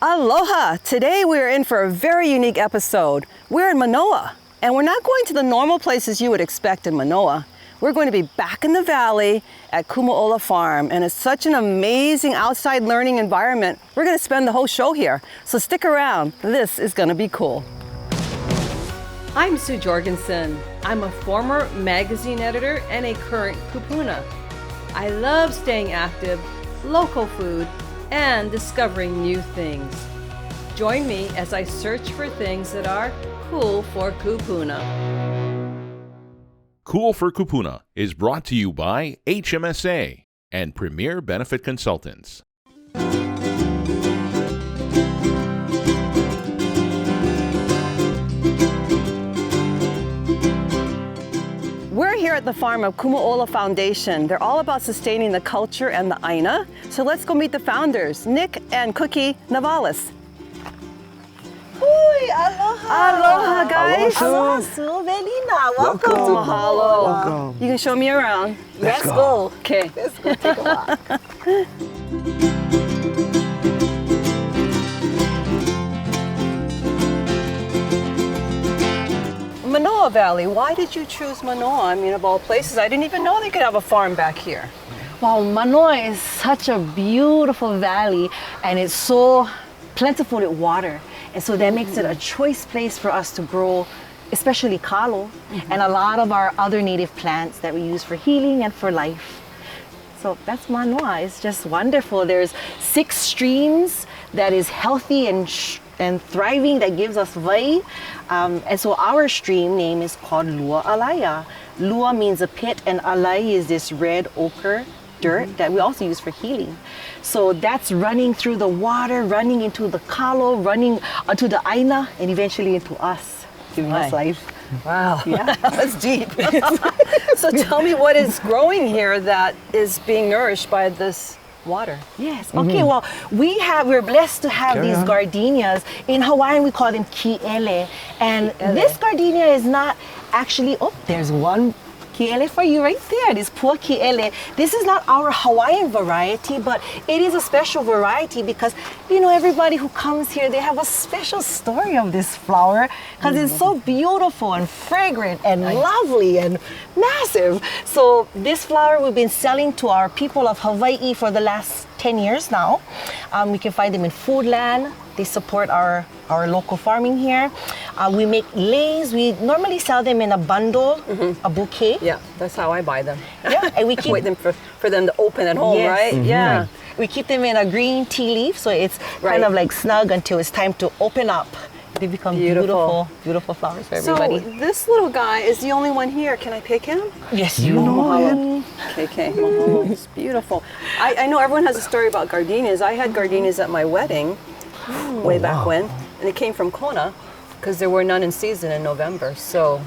Aloha! Today we're in for a very unique episode. We're in Manoa, and we're not going to the normal places you would expect in Manoa. We're going to be back in the valley at Kumu Ola farm, and it's such an amazing outside learning environment. We're going to spend the whole show here, so stick around. This is going to be cool. I'm Sue Jorgensen. I'm a former magazine editor and a current kupuna. I love staying active, local food, and discovering new things. Join me as I search for things that are cool for Kupuna. Cool for Kupuna is brought to you by HMSA and Premier Benefit Consultants. We're here at the farm of Kumu Ola Foundation. They're all about sustaining the culture and the aina. So let's go meet the founders, Nick and Kukui Navalis. Hui, aloha. Aloha, guys. Aloha, Sue, Belina. Welcome to Mahalo. Welcome. You can show me around. Let's go. Okay. Let's go take a walk. Manoa Valley, why did you choose Manoa? I mean, of all places, I didn't even know they could have a farm back here. Well, Manoa is such a beautiful valley and it's so plentiful with water. And so that makes it a choice place for us to grow, especially kalo and a lot of our other native plants that we use for healing and for life. So that's Manoa. It's just wonderful. There's 6 streams that is healthy and thriving, that gives us vai. And so our stream name is called Lua Alaya. Lua means a pit and alai is this red ochre dirt that we also use for healing. So that's running through the water, running into the kalo, running onto the aina, and eventually into us, giving us life. Wow, yeah. That's deep. So tell me what is growing here that is being nourished by this water. Yes. Okay. Well, we're blessed to have these gardenias. In Hawaiian, we call them ki'ele. And this gardenia is not actually. Oh, there's one ki'ele for you right there. This poor ki'ele. This is not our Hawaiian variety, but it is a special variety because everybody who comes here, they have a special story of this flower because it's so beautiful and fragrant and lovely and massive. So this flower we've been selling to our people of Hawaii for the last 10 years now. We can find them in Foodland. They support our local farming here. We make leis. We normally sell them in a bundle, a bouquet. Yeah, that's how I buy them. Yeah, and we keep wait them for them to open at home, right? Yeah. Right. We keep them in a green tea leaf, so it's kind of like snug until it's time to open up. They become beautiful flowers for everybody. So this little guy is the only one here. Can I pick him? Yes, you know him. Okay. Oh, it's beautiful. I know everyone has a story about gardenias. I had gardenias at my wedding way back when, and it came from Kona because there were none in season in November. So,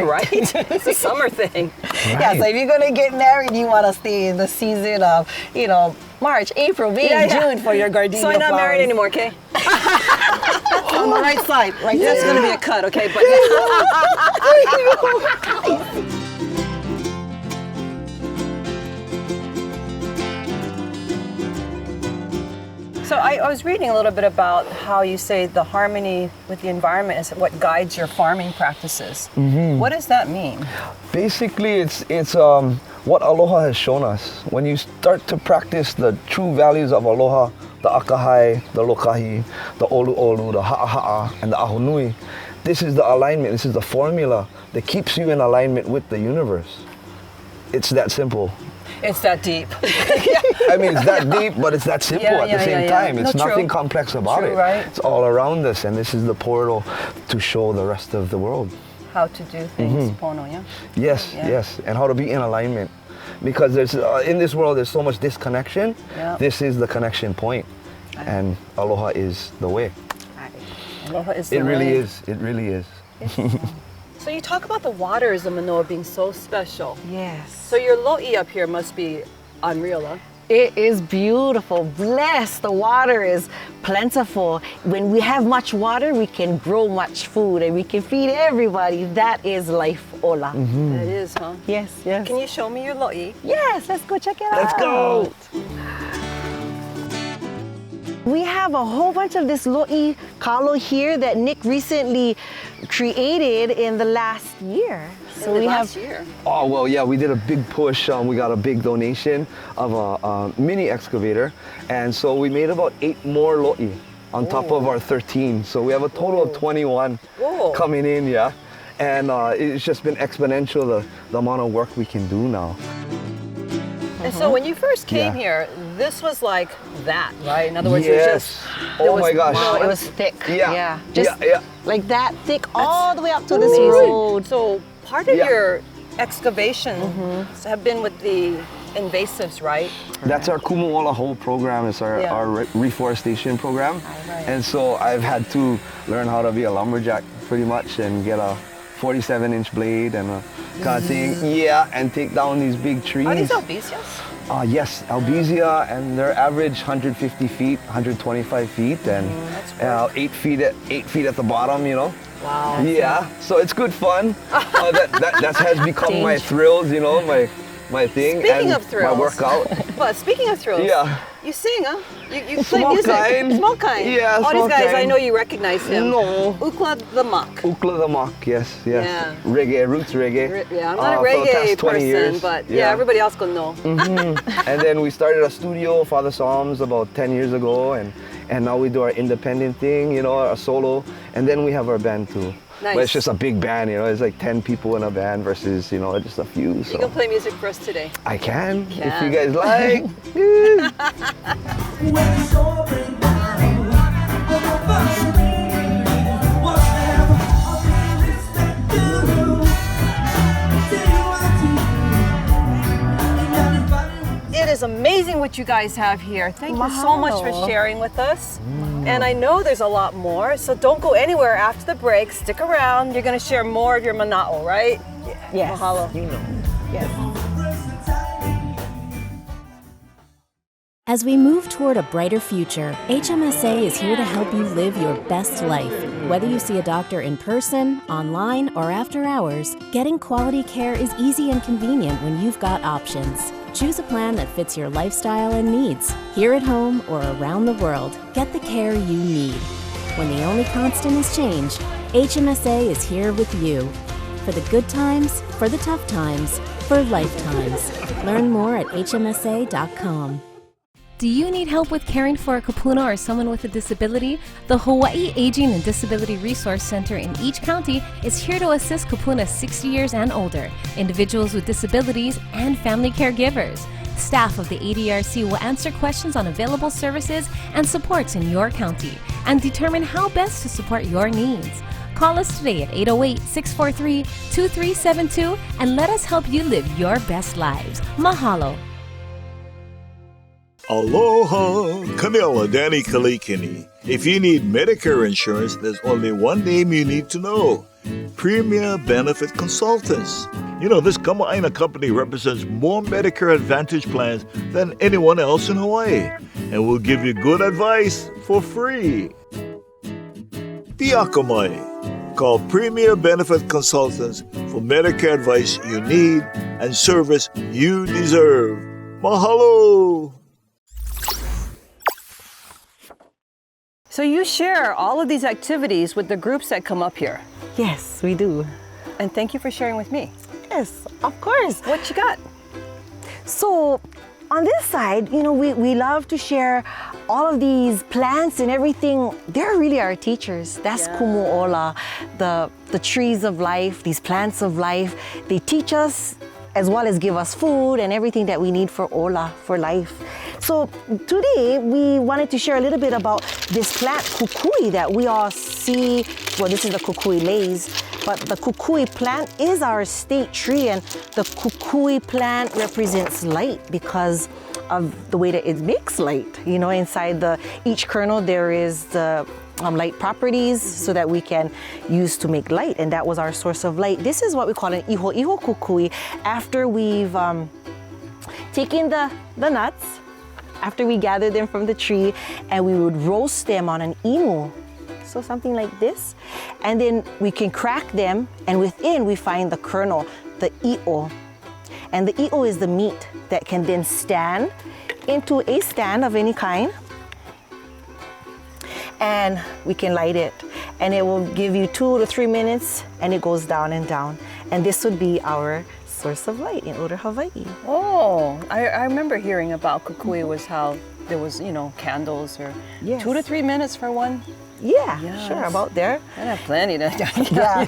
right? It's a summer thing. Right. Yeah, so if you're going to get married, you want to stay in the season of, March, April, May, June for your gardenia So I'm not flowers. married anymore, okay? On the right side, right there. That's going to be a cut, okay? But So I was reading a little bit about how you say the harmony with the environment is what guides your farming practices. What does that mean? Basically, it's what aloha has shown us. When you start to practice the true values of aloha, the akahai, the lokahi, the olu, the ha'aha'a, and the ahunui, this is the alignment, this is the formula that keeps you in alignment with the universe. It's that simple. It's that deep. I mean, it's that deep, but it's that simple at the same time. It's nothing complex about it. Right? It's all around us, and this is the portal to show the rest of the world. How to do things, pono, yeah? Yes, and how to be in alignment. Because there's in this world, there's so much disconnection. Yeah. This is the connection point, and aloha is the way. Aloha is the It really way. is. It really is. So you talk about the waters of Manoa being so special. Yes. So your lo'i up here must be unreal, huh? It is beautiful, blessed. The water is plentiful. When we have much water, we can grow much food and we can feed everybody. That is life ola. That is, huh? Yes, yes. Can you show me your lo'i? Yes, let's go check it out. Let's go. We have a whole bunch of this lo'i kalo here that Nick recently created in the last year. So we have. Year. Oh, well, yeah, we did a big push. We got a big donation of a mini excavator. And so we made about 8 more lo'i on top of our 13. So we have a total of 21 coming in, yeah. And it's just been exponential, the amount of work we can do now. And so when you first came here, this was like that, right? In other words, Yes. it was just... Oh my gosh. No, it was thick. Yeah. Just yeah. like that thick all the way up to this amazing. road. So part of your excavations have been with the invasives, right? That's our Kumu Ola whole program. It's our reforestation program. And so I've had to learn how to be a lumberjack pretty much and get a 47-inch blade and a kind of thing. Yeah, and take down these big trees. Are these albicias? Yes, albizia, and they're average 150 feet, 125 feet, and 8 feet at the bottom, you know. Wow. Yeah, so it's good fun. That has become my thrills, you know, my thing. Speaking and of thrills. my workout. But speaking of thrills, you sing, huh? You play Small music. kind. Small kind. Yeah, all small these guys, kind. I know you recognize him. No. Ukla the Muck. Ukla the Mock, yes. Yeah. Reggae, roots reggae. Yeah, I'm not a for the reggae past 20 person, years. but yeah, everybody else will know. And then we started a studio, Father Psalms, about 10 years ago, and now we do our independent thing, you know, our solo, and then we have our band too. Nice. But it's just a big band, you know, it's like 10 people in a band versus, you know, just a few. So You can play music for us today. I can, if Yeah. you guys like. It is amazing what you guys have here. Thank you so much for sharing with us. And I know there's a lot more, so don't go anywhere after the break. Stick around. You're going to share more of your mana'o, right? Yes. Mahalo. You know. Yes. As we move toward a brighter future, HMSA is here to help you live your best life. Whether you see a doctor in person, online, or after hours, getting quality care is easy and convenient when you've got options. Choose a plan that fits your lifestyle and needs. Here at home or around the world, get the care you need. When the only constant is change, HMSA is here with you. For the good times, for the tough times, for lifetimes. Learn more at hmsa.com. Do you need help with caring for a kupuna or someone with a disability? The Hawaii Aging and Disability Resource Center in each county is here to assist kupunas 60 years and older, individuals with disabilities, and family caregivers. Staff of the ADRC will answer questions on available services and supports in your county and determine how best to support your needs. Call us today at 808-643-2372 and let us help you live your best lives. Mahalo. Aloha, Camilla, Danny Kalikini. If you need Medicare insurance, there's only one name you need to know. Premier Benefit Consultants. You know, this Kama'aina company represents more Medicare Advantage plans than anyone else in Hawaii. And will give you good advice for free. Piakamai. Call Premier Benefit Consultants for Medicare advice you need and service you deserve. Mahalo! So you share all of these activities with the groups that come up here. Yes, we do. And thank you for sharing with me. Yes, of course. What you got? So on this side, you know, we love to share all of these plants and everything. They're really our teachers. That's Kumu Ola, the trees of life, these plants of life. They teach us as well as give us food and everything that we need for Ola, for life. So today we wanted to share a little bit about this plant, Kukui, that we all see. Well, this is the Kukui leis, but the Kukui plant is our state tree, and the Kukui plant represents light because of the way that it makes light. You know, inside each kernel there is the light properties so that we can use to make light, and that was our source of light. This is what we call an iho kukui. After we've taken the nuts, after we gather them from the tree, and we would roast them on an imu, so something like this, and then we can crack them, and within we find the kernel, the i'o, and the i'o is the meat that can then stand into a stand of any kind. and we can light it. And it will give you 2 to 3 minutes, and it goes down and down. And this would be our source of light in Otuko Hawaii. Oh, I remember hearing about Kukui was how there was, you know, candles or Yes. 2 to 3 minutes for one. Yeah, Yes. sure, about there. I have plenty to Yeah.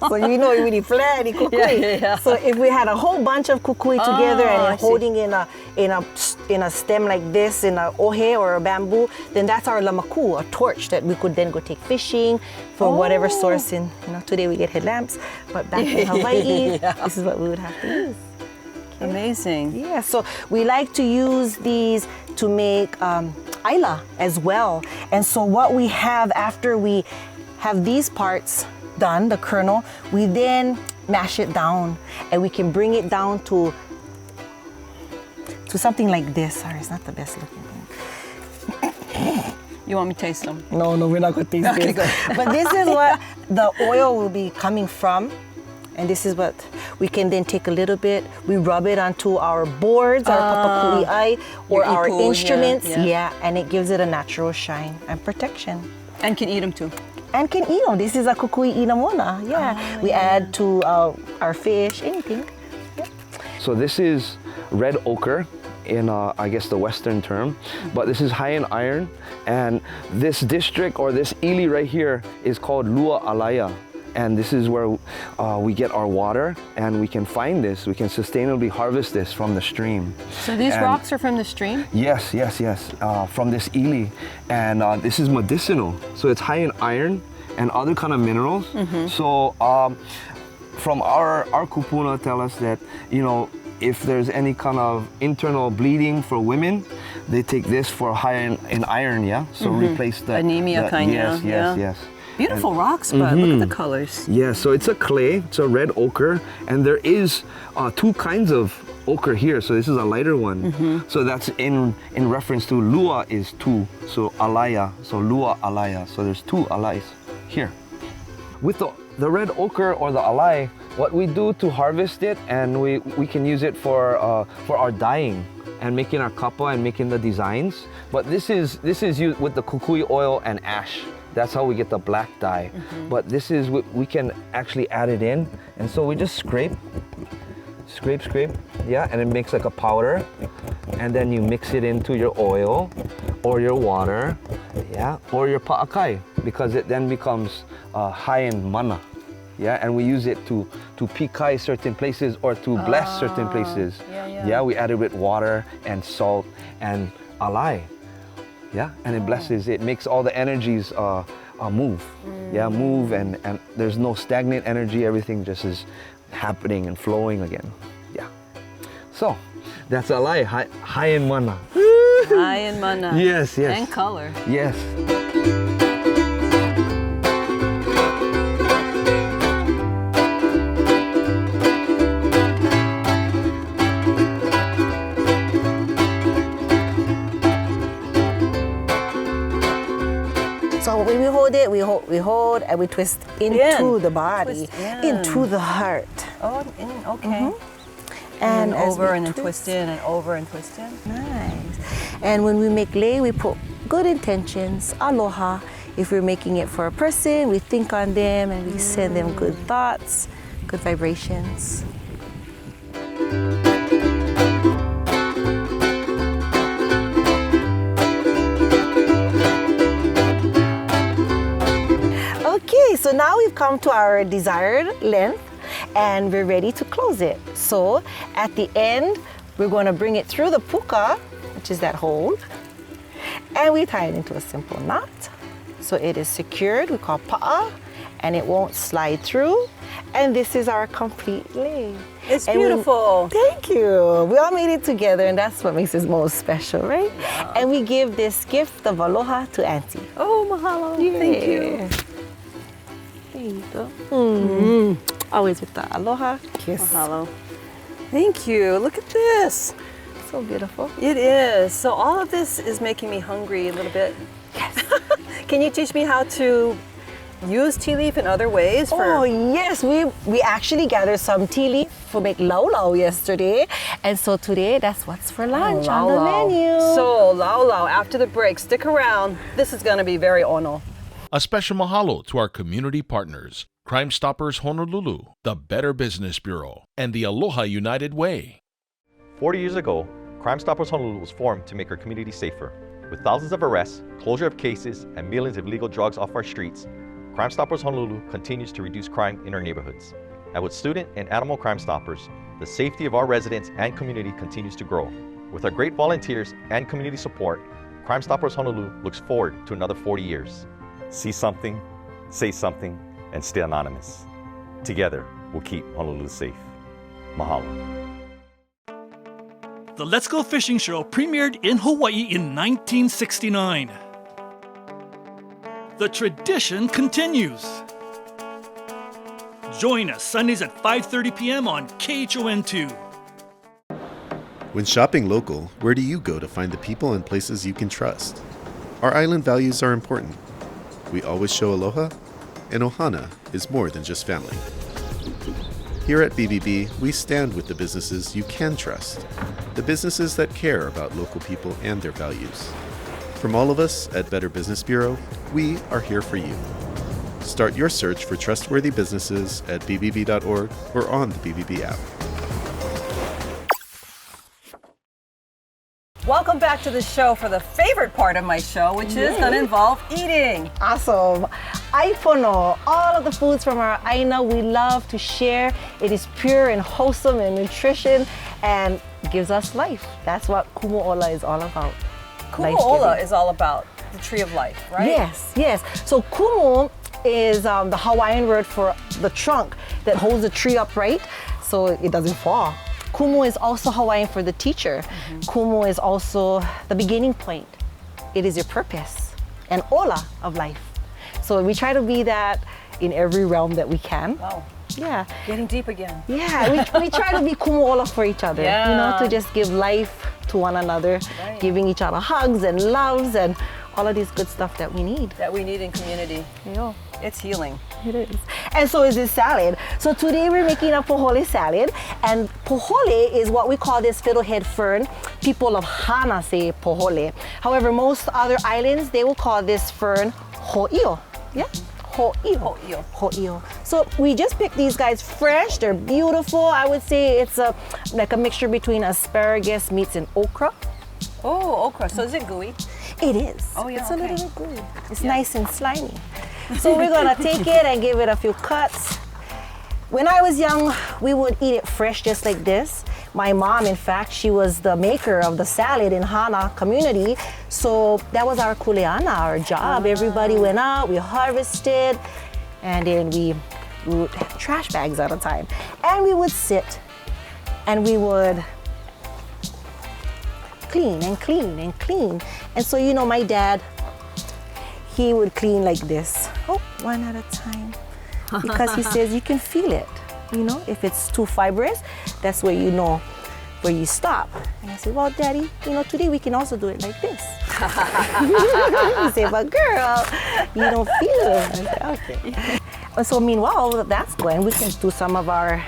So you know we need plenty kukui. Yeah. So if we had a whole bunch of kukui together I and see. holding in a stem like this, in a ohe or a bamboo, then that's our lamaku, a torch that we could then go take fishing for whatever source. In today we get headlamps, but back in Hawaii, this is what we would have to use. Amazing. Yeah, so we like to use these to make aila as well. And so what we have after we have these parts done, the kernel, we then mash it down and we can bring it down to something like this. Sorry, it's not the best looking thing. You want me to taste them? No, we're not going to taste Okay, this. good. But this is what the oil will be coming from. And this is what we can then take a little bit, we rub it onto our boards, our papakui'ai, or Your our ipu, yeah, instruments. yeah. Yeah, and it gives it a natural shine and protection. And can eat them too. And can eat them. This is a kukui inamona. Yeah, we add to our fish, anything. Yeah. So this is red ochre in, I guess, the Western term, but this is high in iron. And this district or this ili right here is called Lua Alaya. And this is where we get our water, and we can find this, we can sustainably harvest this from the stream. So these And- rocks are from the stream? Yes, from this ili. And this is medicinal. So it's high in iron and other kind of minerals. So from our kupuna tell us that, you know, if there's any kind of internal bleeding for women, they take this for high in iron, yeah? So replace the Anemia kind, yes, yeah. Yes. Beautiful rocks, but look at the colors. Yeah, so it's a clay, it's a red ochre, and there is 2 kinds of ochre here. So this is a lighter one. So that's in reference to lua is 2, so alaya, so lua alaya. So there's 2 alais here. With the red ochre or the alai, what we do to harvest it, and we can use it for our dyeing and making our kapa and making the designs. But this is used with the kukui oil and ash. That's how we get the black dye. But this is, we can actually add it in. And so we just scrape, yeah, and it makes like a powder. And then you mix it into your oil or your water, yeah, or your pa'akai, because it then becomes high in mana. Yeah, and we use it to pikai certain places or to bless certain places. Yeah, we add it with water and salt and alai. Yeah, and it blesses, it makes all the energies move. Yeah, move, and there's no stagnant energy, everything just is happening and flowing again. Yeah. So, that's alai, high in mana. High in mana. Yes. And color. Yes. So when we hold it, we hold and we twist into the body, Twist in. into the heart. Oh, okay. And as over we and then twist- twist in and over and twist in. Nice. And when we make lei, we put good intentions, aloha. If we're making it for a person, we think on them and we send them good thoughts, good vibrations. Okay, so now we've come to our desired length and we're ready to close it. So at the end, we're going to bring it through the puka, which is that hold, and we tie it into a simple knot. So it is secured, we call pa'a, and it won't slide through. And this is our complete lei. It's And we- beautiful. Thank you. We all made it together, and that's what makes it most special, right? And we give this gift of aloha to Auntie. Oh, mahalo. Thank you. There you go. Always with the aloha kiss. Mahalo. Thank you. Look at this. So beautiful. It is. So all of this is making me hungry a little bit. Yes. Can you teach me how to use tea leaf in other ways? Oh yes, we actually gathered some tea leaf for make lau lau yesterday, and so today that's what's for lunch on the menu. So lau lau after the break. Stick around. This is going to be very ono. A special mahalo to our community partners, Crime Stoppers Honolulu, the Better Business Bureau, and the Aloha United Way. 40 years ago, Crime Stoppers Honolulu was formed to make our community safer. With thousands of arrests, closure of cases, and millions of illegal drugs off our streets, Crime Stoppers Honolulu continues to reduce crime in our neighborhoods. And with student and animal Crime Stoppers, the safety of our residents and community continues to grow. With our great volunteers and community support, Crime Stoppers Honolulu looks forward to another 40 years. See something, say something, and stay anonymous. Together, we'll keep Honolulu safe. Mahalo. The Let's Go Fishing Show premiered in Hawaii in 1969. The tradition continues. Join us Sundays at 5:30 p.m. on KHON2. When shopping local, where do you go to find the people and places you can trust? Our island values are important. We always show aloha, and ohana is more than just family. Here at BBB, we stand with the businesses you can trust, the businesses that care about local people and their values. From all of us at Better Business Bureau, we are here for you. Start your search for trustworthy businesses at bbb.org or on the BBB app. Welcome back to the show for the favorite part of my show, which is going to involve eating. Awesome. Aipono, all of the foods from our aina we love to share. It is pure and wholesome and nutrition and gives us life. That's what Kumu Ola is all about. Kumu Ola is all about the tree of life, right? Yes, yes. So Kumu is the Hawaiian word for the trunk that holds the tree upright so it doesn't fall. Kumu is also Hawaiian for the teacher. Kumu is also the beginning point. It is your purpose and ola of life. So we try to be that in every realm that we can. Wow. Yeah. Getting deep again. Yeah, we try to be Kumu Ola for each other. Yeah. You know, to just give life to one another, giving each other hugs and loves and all of this good stuff that we need. That we need in community. Yeah. It's healing. It is. And so is this salad. So today we're making a pohole salad, and pohole is what we call this fiddlehead fern. People of Hana say pohole. However, most other islands, they will call this fern ho'io. Yeah? Ho'io. Ho'io. So we just picked these guys fresh. They're beautiful. I would say it's like a mixture between asparagus, meats, and okra. Oh, okra. So is it gooey? It is. Oh, yeah. It's a little bit gooey. It's nice and slimy. So we're gonna take it and give it a few cuts. When I was young, we would eat it fresh just like this. My mom, in fact, she was the maker of the salad in Hana community. So that was our kuleana, our job. Everybody went out, we harvested, and then we would have trash bags at a time. And we would sit and we would clean and clean and clean. And so, you know, my dad, he would clean like this. Oh, one at a time. Because he says you can feel it. You know, if it's too fibrous, that's where you know where you stop. And I said, well, Daddy, you know, today we can also do it like this. He said, but girl, you don't feel it. I said, okay. And so meanwhile, that's going, we can do some of our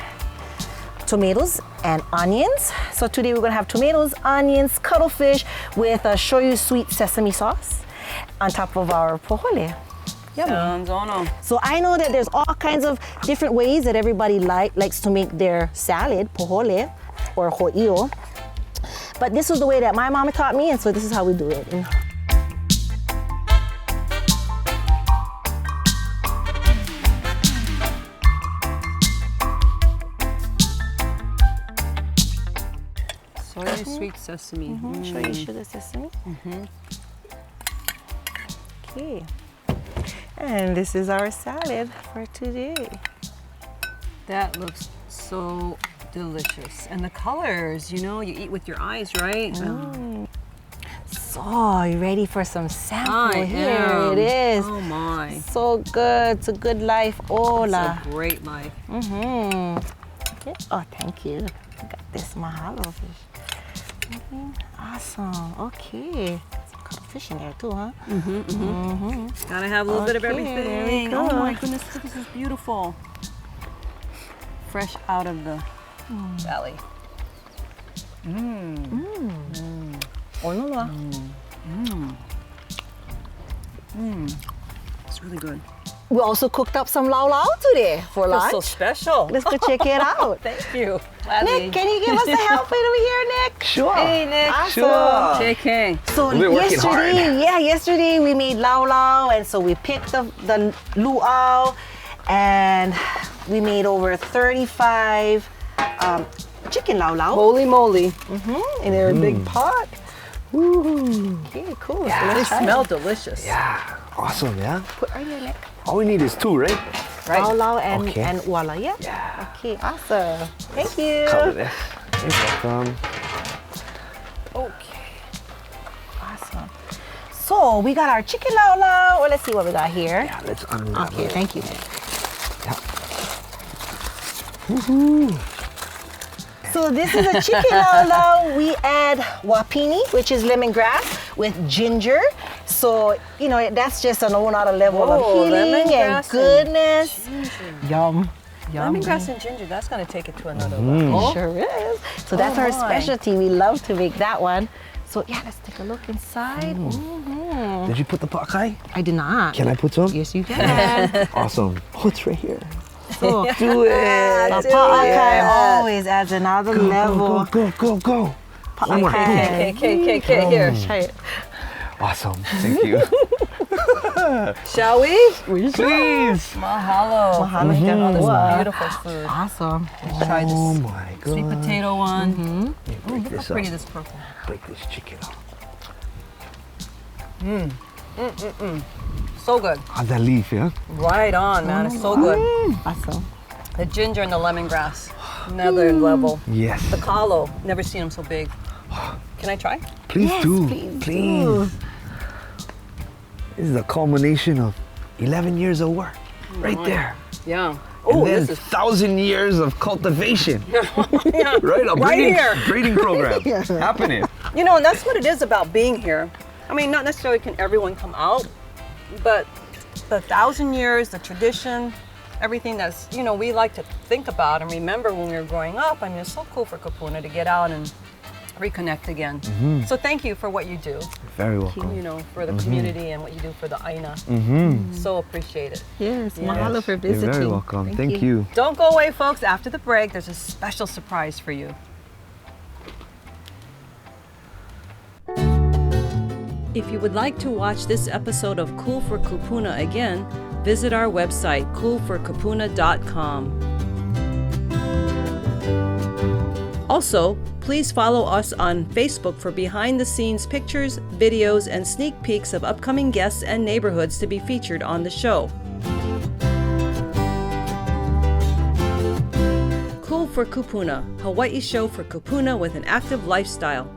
tomatoes and onions. So today we're gonna have tomatoes, onions, cuttlefish with a shoyu sweet sesame sauce on top of our pohole. Yummy. Sounds ono. So I know that there's all kinds of different ways that everybody likes to make their salad, pohole or ho'io. But this was the way that my mama taught me, and so this is how we do it. Soy sweet sesame. Show you sugar sesame. Okay. And this is our salad for today. That looks so delicious. And the colors, you know, you eat with your eyes, right? So, you ready for some sample? I Here am. it is. Oh my. So good. It's a good life. Ola. It's a great life. Okay. Oh, thank you. I got this mahalo fish. Awesome. Okay. Some fish in there too, huh? Gotta have a little bit of Okay, everything. there we go. Oh my goodness, this is beautiful. Fresh out of the valley. Olola. It's really good. We also cooked up some lau lau today for lunch. So special. Let's go check it out. Thank you. Nick, can you give us a help over here, Nick? Sure. Hey, Nick. Awesome. Sure. JK. So We've been working hard. yesterday we made lau lau, and so we picked the luau, and we made over 35 chicken lau lau. Holy moly. In a big pot. Ooh. Okay, cool. They So let's try smell it. delicious. Yeah. Awesome, yeah? Put right here, Nick. All we need is 2, right? Right. Lau lau and, Okay. and voila, yeah? Yeah. Okay, awesome. Thank you. Cover this. You're welcome. Okay. Awesome. So we got our chicken lau lau. Well, let's see what we got here. Yeah, let's unwrap Okay, it. thank you. So this is a chicken lau lau. We add wapini, which is lemongrass, with ginger. So, you know, that's just on another level of healing and lemongrass goodness. Yum. Lemongrass and ginger, that's going to take it to another level. Sure is. So that's our my. specialty. We love to make that one. So yeah, let's take a look inside. Did you put the pakai? I did not. Can I put some? Yes, you can. Awesome. Oh, it's right here. So, Do it. the pakai always adds another level. Go. One more. Okay, here. Try it. Awesome. Thank you. Shall we? Please. Mahalo. Mahalo. Look at all this Wow. beautiful food. Awesome. Let's try Oh this my god. sweet potato one. Break Look this how pretty up. this purple. Break this chicken up. So good. How's that leaf, yeah? Right on, man. It's so good. Awesome. The ginger and the lemongrass, another level. Yes. The kalo, never seen them so big. Can I try? Please Yes, do. please This is a culmination of 11 years of work. Right there. Yeah. And Oh, then this is 1,000 years of cultivation. yeah. Right? A Right here. breeding program happening. You know, and that's what it is about being here. I mean, not necessarily can everyone come out, but the 1,000 years, the tradition, everything that's, you know, we like to think about and remember when we were growing up. I mean, it's so cool for Kūpuna to get out and reconnect again. So thank you for what you do, Very welcome. you know, for the community and what you do for the Aina. So appreciate it. Yes, mahalo for You're visiting. very welcome. Thank you. Don't go away, folks. After the break, there's a special surprise for you. If you would like to watch this episode of Cool for Kūpuna again, visit our website, coolforkupuna.com. Also, please follow us on Facebook for behind-the-scenes pictures, videos, and sneak peeks of upcoming guests and neighborhoods to be featured on the show. Cool for Kūpuna, Hawaii show for Kūpuna with an active lifestyle.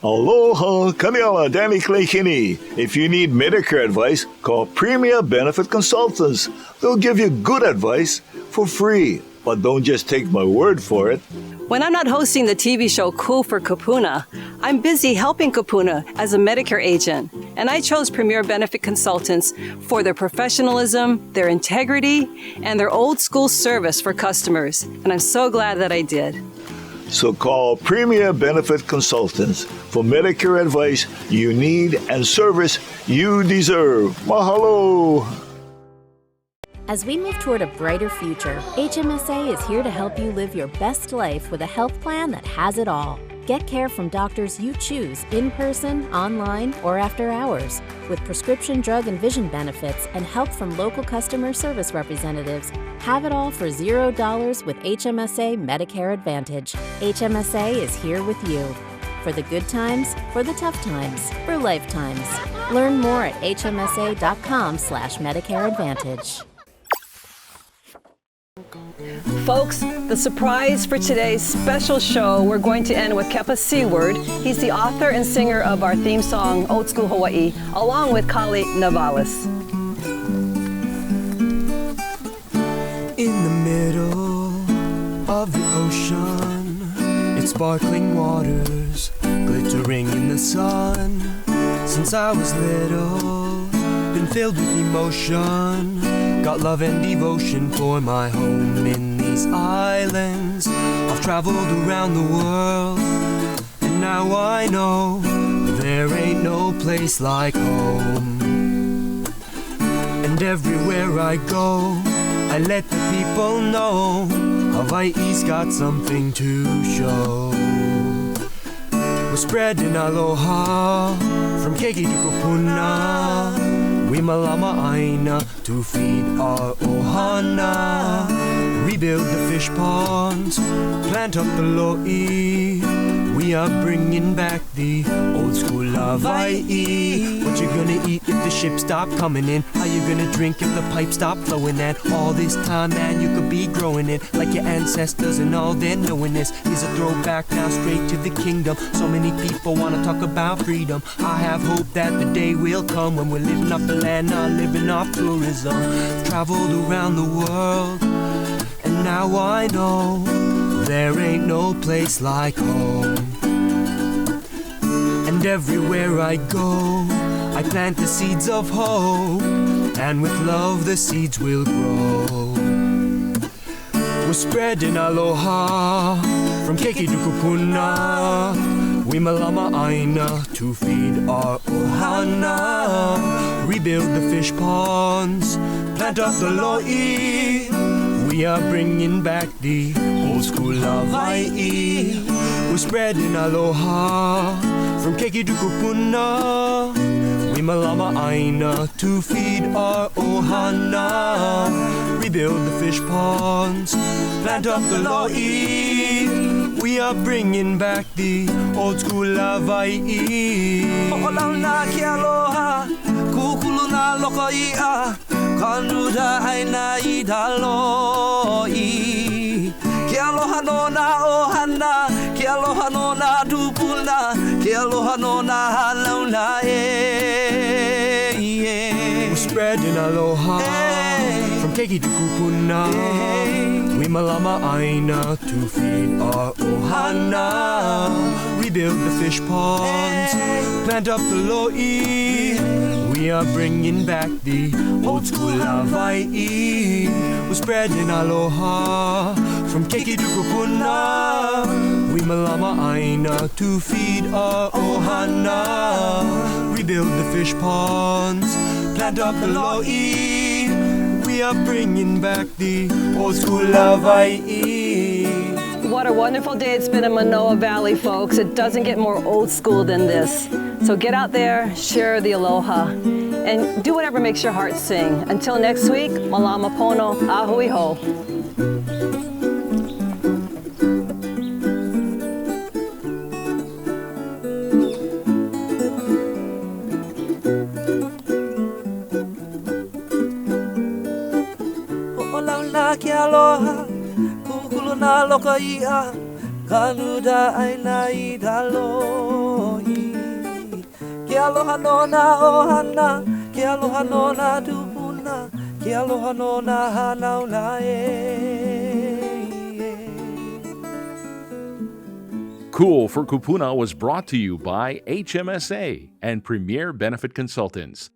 Aloha, Kaniala, Danny Clay Kinney. If you need Medicare advice, call Premier Benefit Consultants. They'll give you good advice for free. But don't just take my word for it. When I'm not hosting the TV show Cool for Kūpuna, I'm busy helping Kūpuna as a Medicare agent. And I chose Premier Benefit Consultants for their professionalism, their integrity, and their old school service for customers. And I'm so glad that I did. So call Premier Benefit Consultants for Medicare advice you need and service you deserve. Mahalo! As we move toward a brighter future, HMSA is here to help you live your best life with a health plan that has it all. Get care from doctors you choose in person, online, or after hours, with prescription drug and vision benefits and help from local customer service representatives. Have it all for $0 with HMSA Medicare Advantage. HMSA is here with you. For the good times, for the tough times, for lifetimes. Learn more at hmsa.com/Medicare Advantage. Folks, the surprise for today's special show, we're going to end with Kepa Seward. He's the author and singer of our theme song, Otuko Hawaii, along with Kali Navalis. In the middle of the ocean, it's sparkling waters, glittering in the sun. Since I was little, been filled with emotion. Got love and devotion for my home in these islands. I've traveled around the world, and now I know there ain't no place like home. And everywhere I go, I let the people know Hawaii's got something to show. We're spreading aloha from keiki to kupuna. We malama aina to feed our ohana. Rebuild the fish ponds, plant up the lo'i. We are bringing back the old school Hawaii. What you gonna eat if the ships stop coming in? How you gonna drink if the pipes stop flowing? And all this time, man, you could be growing it like your ancestors and all their knowing this. Here's a throwback now straight to the kingdom. So many people wanna talk about freedom. I have hope that the day will come when we're living off the land, not living off tourism. Traveled around the world, and now I know there ain't no place like home. And everywhere I go, I plant the seeds of hope, and with love the seeds will grow. We're spreading aloha from keiki to kupuna. We malama aina to feed our ohana. Rebuild the fish ponds, plant up the lo'i. We are bringing back the old school Hawaii. We're spreading aloha from keiki to kupuna. We malama aina to feed our ohana. Rebuild the fish ponds, plant up the lo'i. We are bringing back the old school Hawaii. Ho'olauna ke aloha, kukulu na lokaia. Kanuda aina I daloi. Ke aloha no na ohana, ke aloha no na tupuna, ke aloha no na halauna We're spreading aloha from keiki to kupuna. We malama aina to feed our ohana. Rebuild the fish ponds, plant up the lo'i. We are bringing back the old school Hawaii. We're spreading aloha from keiki to kupuna. We malama aina to feed our ohana. Rebuild the fish ponds, plant up the lo'i. We are bringing back the old school Hawaii. What a wonderful day it's been in Manoa Valley, folks. It doesn't get more old school than this. So get out there, share the aloha, and do whatever makes your heart sing. Until next week, malama pono, ahui ho. Ho'olauna ke aloha, kukulu na lokaia. Kanuda aina I daloi. Ke aloha no na ohana, ke aloha no na tupuna, ke aloha no na hanauna Cool for Kupuna was brought to you by HMSA and Premier Benefit Consultants.